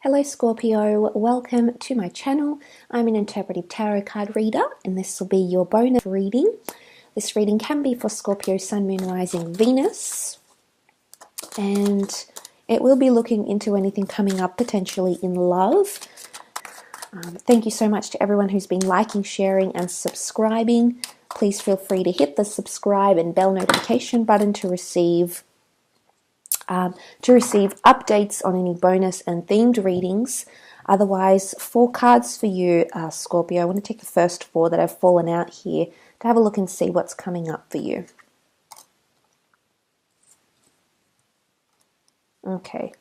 Hello Scorpio, welcome to my channel. I'm an interpretive tarot card reader and this will be your bonus reading. This reading can be for Scorpio, Sun, Moon, Rising, Venus, and it will be looking into anything coming up potentially in love. Thank you so much to everyone who's been liking, sharing and subscribing. Please feel free to hit the subscribe and bell notification button to receive updates on any bonus and themed readings. Otherwise, 4 cards for you, Scorpio. I want to take the first 4 that have fallen out here to have a look and see what's coming up for you. Okay.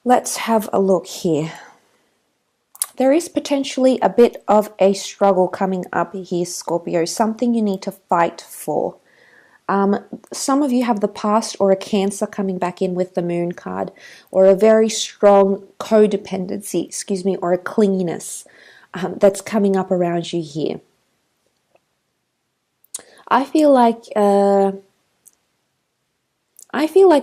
Let's have a look here. There is potentially a bit of a struggle coming up here, Scorpio. Something you need to fight for. Some of you have the past or a Cancer coming back in with the Moon card, or a very strong codependency, or a clinginess that's coming up around you here. I feel like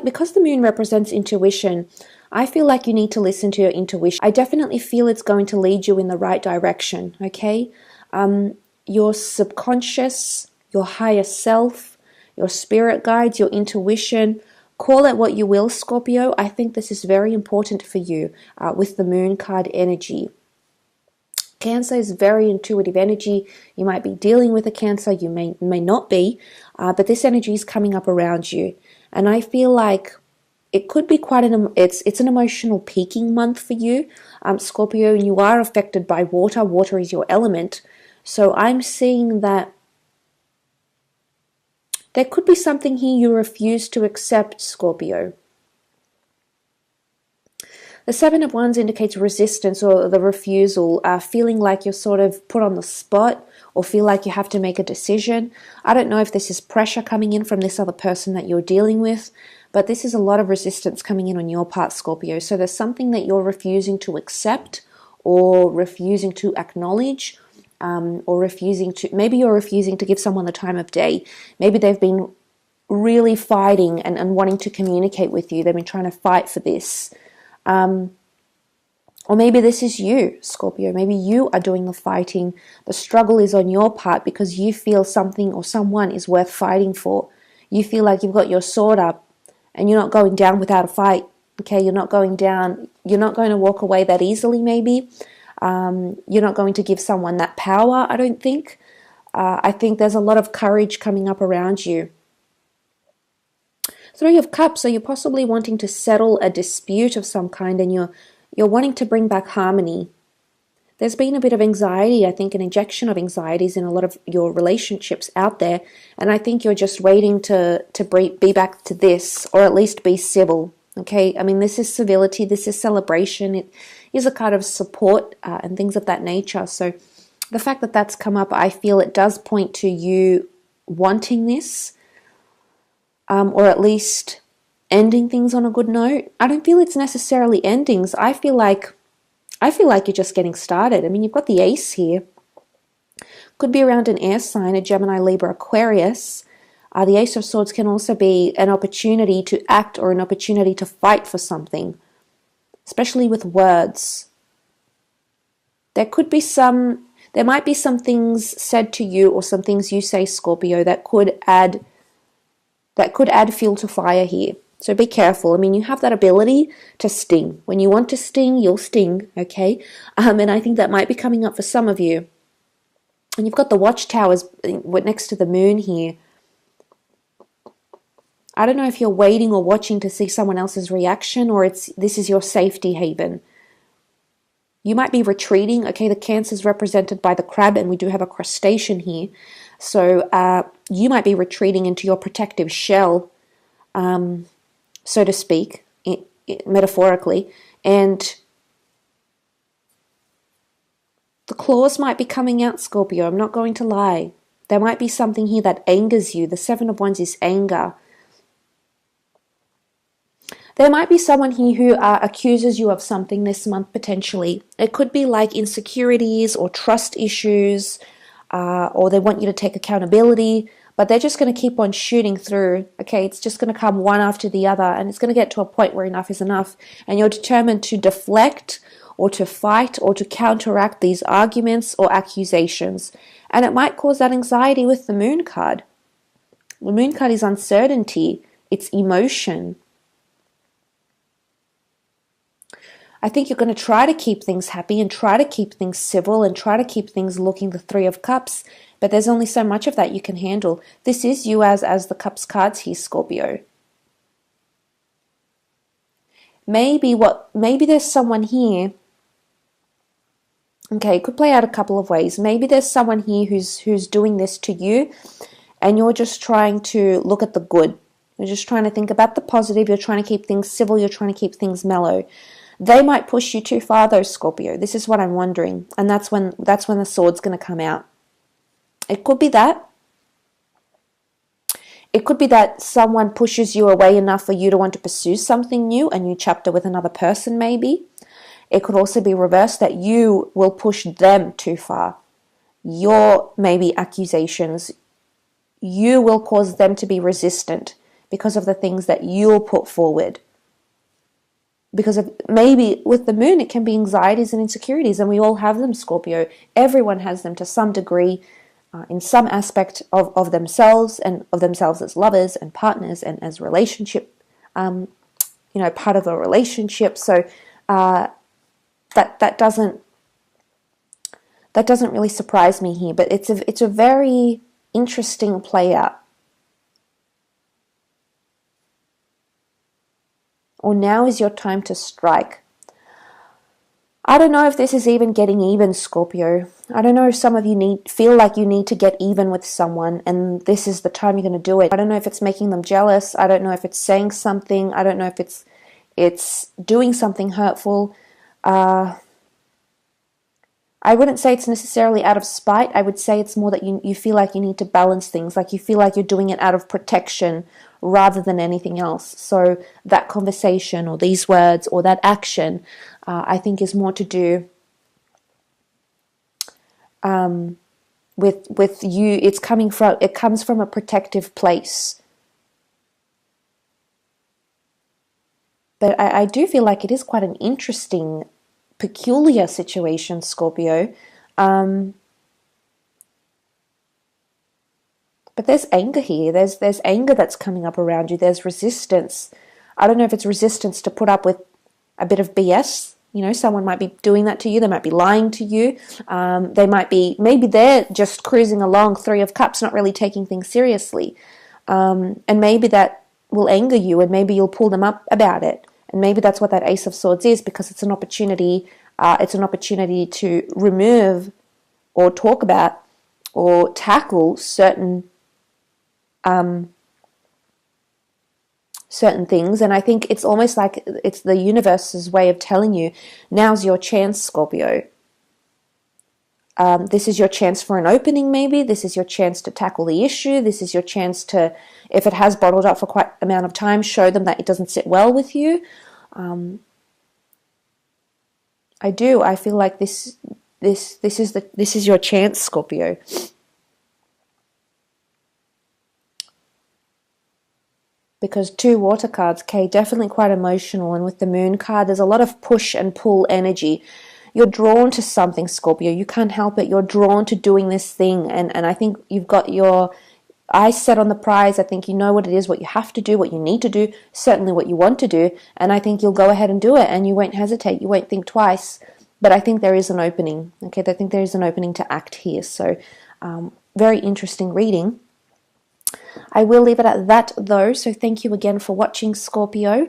because the Moon represents intuition, I feel like you need to listen to your intuition. I definitely feel it's going to lead you in the right direction, okay? Your subconscious, your higher self, your spirit guides, your intuition, call it what you will, Scorpio. I think this is very important for you with the Moon card energy. Cancer is very intuitive energy. You might be dealing with a Cancer, you may not be, but this energy is coming up around you. And I feel like it could be quite it's an emotional peaking month for you, Scorpio, and you are affected by water. Water is your element. So I'm seeing that there could be something here you refuse to accept, Scorpio. The 7 of Wands indicates resistance or the refusal, feeling like you're sort of put on the spot or feel like you have to make a decision. I don't know if this is pressure coming in from this other person that you're dealing with, but this is a lot of resistance coming in on your part, Scorpio. So there's something that you're refusing to accept or refusing to acknowledge, or maybe you're refusing to give someone the time of day. Maybe they've been really fighting and wanting to communicate with you. They've been trying to fight for this. Or maybe this is you, Scorpio. Maybe you are doing the fighting. The struggle is on your part because you feel something or someone is worth fighting for. You feel like you've got your sword up and you're not going down without a fight. Okay, you're not going down. You're not going to walk away that easily, maybe. You're not going to give someone that power, I don't think. I think there's a lot of courage coming up around you. 3 of Cups, so you're possibly wanting to settle a dispute of some kind and you're wanting to bring back harmony. There's been a bit of anxiety, I think an injection of anxieties in a lot of your relationships out there, and I think you're just waiting to be back to this, or at least be civil. Okay, I mean, this is civility, this is celebration, it is a kind of support and things of that nature. So the fact that that's come up, I feel it does point to you wanting this, or at least ending things on a good note. I don't feel it's necessarily endings. I feel like you're just getting started. I mean, you've got the Ace here. Could be around an air sign, a Gemini, Libra, Aquarius. The Ace of Swords can also be an opportunity to act or an opportunity to fight for something, especially with words. There might be some things said to you or some things you say, Scorpio, that could add fuel to fire here. So be careful. I mean, you have that ability to sting. When you want to sting, you'll sting, okay? And I think that might be coming up for some of you. And you've got the watchtowers next to the Moon here. I don't know if you're waiting or watching to see someone else's reaction, or this is your safety haven. You might be retreating. Okay, the Cancer is represented by the crab, and we do have a crustacean here. So you might be retreating into your protective shell, so to speak, metaphorically. And the claws might be coming out, Scorpio. I'm not going to lie. There might be something here that angers you. The 7 of Wands is anger. There might be someone here who accuses you of something this month, potentially. It could be like insecurities or trust issues, or they want you to take accountability. but they're just going to keep on shooting through. Okay, it's just going to come one after the other, and it's going to get to a point where enough is enough, and you're determined to deflect or to fight or to counteract these arguments or accusations. And it might cause that anxiety with the Moon card. The Moon card is uncertainty, it's emotion. I think you're going to try to keep things happy and try to keep things civil and try to keep things looking the Three of Cups, but there's only so much of that you can handle. This is you as the Cups cards here, Scorpio. Maybe there's someone here. Okay, it could play out a couple of ways. Maybe there's someone here who's doing this to you, and you're just trying to look at the good. You're just trying to think about the positive. You're trying to keep things civil. You're trying to keep things mellow. They might push you too far, though, Scorpio. This is what I'm wondering, and that's when the sword's going to come out. It could be that. It could be that someone pushes you away enough for you to want to pursue something new, a new chapter with another person, maybe. It could also be reversed, that you will push them too far. Your maybe accusations, you will cause them to be resistant because of the things that you'll put forward. Because of maybe with the Moon, it can be anxieties and insecurities, and we all have them, Scorpio. Everyone has them to some degree, in some aspect of themselves, and of themselves as lovers and partners and as relationship, part of a relationship. So that doesn't really surprise me here, but it's a very interesting play out. Or now is your time to strike. I don't know if this is even getting even, Scorpio. I don't know if some of you feel like you need to get even with someone, and this is the time you're going to do it. I don't know if it's making them jealous. I don't know if it's saying something. I don't know if it's doing something hurtful. I wouldn't say it's necessarily out of spite. I would say it's more that you feel like you need to balance things, like you feel like you're doing it out of protection rather than anything else. So that conversation or these words or that action, I think is more to do with you. It comes from a protective place. But I do feel like it is quite an interesting, peculiar situation, Scorpio. But there's anger here. There's anger that's coming up around you. There's resistance. I don't know if it's resistance to put up with a bit of BS. Someone might be doing that to you. They might be lying to you. Maybe they're just cruising along, Three of Cups, not really taking things seriously. And maybe that will anger you, and maybe you'll pull them up about it. And maybe that's what that Ace of Swords is, because it's an opportunity. It's an opportunity to remove or talk about or tackle certain things. And I think it's almost like it's the universe's way of telling you, now's your chance, Scorpio. This is your chance for an opening, maybe. This is your chance to tackle the issue. This is your chance to, if it has bottled up for quite an amount of time, show them that it doesn't sit well with you. I feel like this is your chance, Scorpio. Because 2 water cards, okay, definitely quite emotional. And with the Moon card, there's a lot of push and pull energy. You're drawn to something, Scorpio. You can't help it. You're drawn to doing this thing. And I think you've got your eyes set on the prize. I think you know what it is, what you have to do, what you need to do, certainly what you want to do. And I think you'll go ahead and do it, and you won't hesitate. You won't think twice. But I think there is an opening. Okay, I think there is an opening to act here. So very interesting reading. I will leave it at that, though. So thank you again for watching, Scorpio.